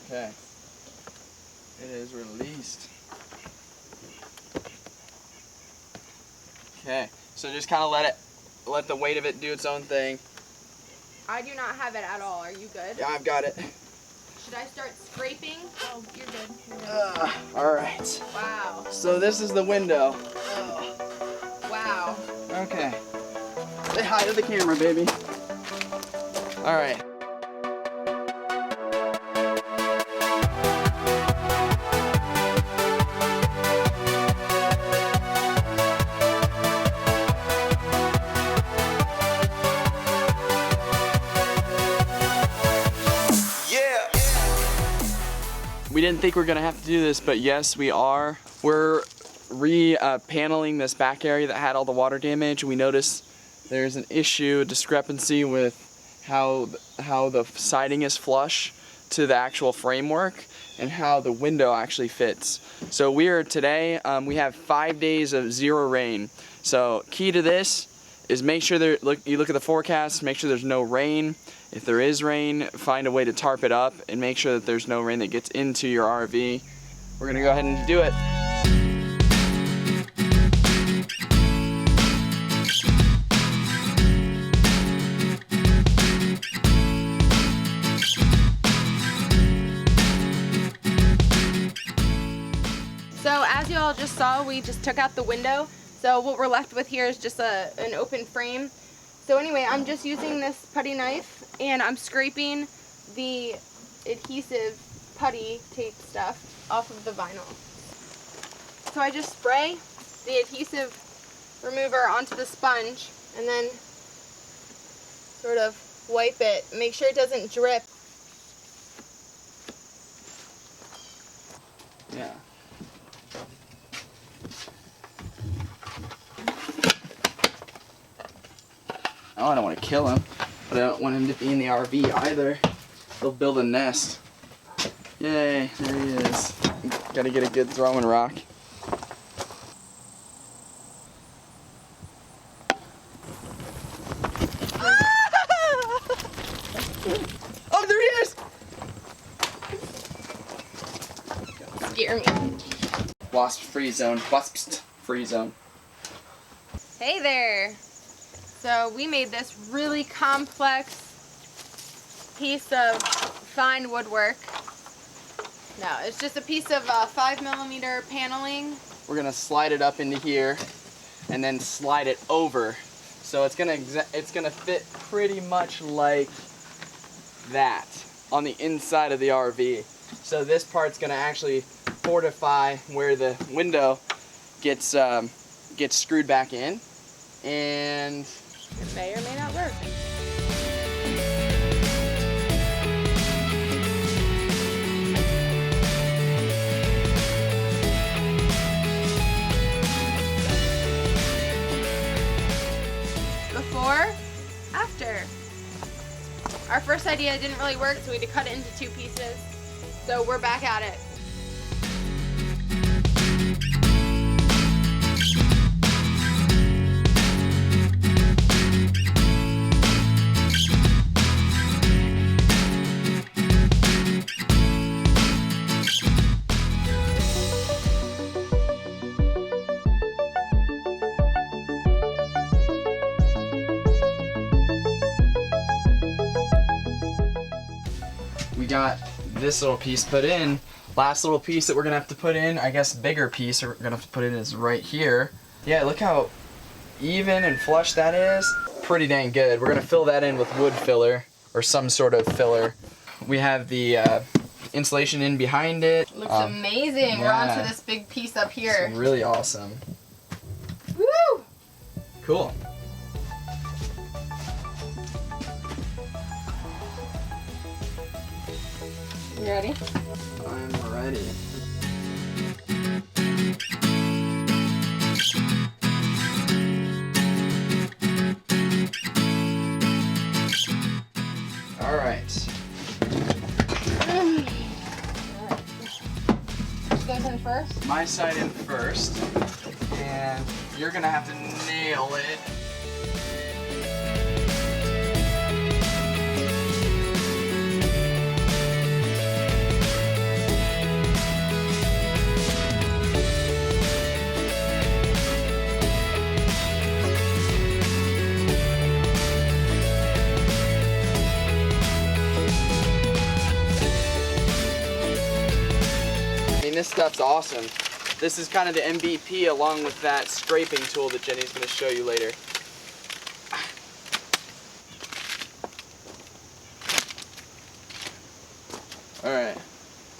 Okay. It is released. Okay, so just kind of let the weight of it do its own thing. I do not have it at all. Are you good? Yeah, I've got it. Should I start scraping? Oh, you're good. You're good. All right. Wow. So this is the window. Wow. Okay. Say hi to the camera, baby. All right. We didn't think we were gonna have to do this, but yes, we are. We're paneling this back area that had all the water damage. We noticed there's an issue, a discrepancy with how the siding is flush to the actual framework and how the window actually fits. So we have 5 days of 0 rain. So key to this is make sure you look at the forecast, make sure there's no rain. If there is rain, find a way to tarp it up and make sure that there's no rain that gets into your RV. We're gonna go ahead and do it. So as you all just saw, we just took out the window. So what we're left with here is just an open frame. So anyway, I'm just using this putty knife and I'm scraping the adhesive putty tape stuff off of the vinyl. So I just spray the adhesive remover onto the sponge and then sort of wipe it. Make sure it doesn't drip. Yeah. Oh, I don't want to kill him, but I don't want him to be in the RV either. He'll build a nest. Yay, there he is. Gotta get a good throwing rock. Oh, there he is! Scare me. Wasp free zone. Wasps free zone. Hey there. So we made this really complex piece of fine woodwork. No, it's just a piece of 5mm paneling. We're gonna slide it up into here and then slide it over. So it's gonna fit pretty much like that on the inside of the RV. So this part's gonna actually fortify where the window gets screwed back in, and it may or may not work. Before, after. Our first idea didn't really work, so we had to cut it into 2 pieces. So we're back at it. we got this little piece put in. Last little piece that we're gonna have to put in, I guess bigger piece we're gonna have to put in is right here. Yeah, look how even and flush that is. Pretty dang good. We're gonna fill that in with wood filler or some sort of filler. We have the insulation in behind it. Looks amazing. Yeah. We're onto this big piece up here. It's really awesome. Woo! Cool. You ready? I'm ready. All right. Which goes in first? My side in first, and you're gonna have to nail it. this stuff's awesome. This is kind of the MVP along with that scraping tool that Jenny's going to show you later.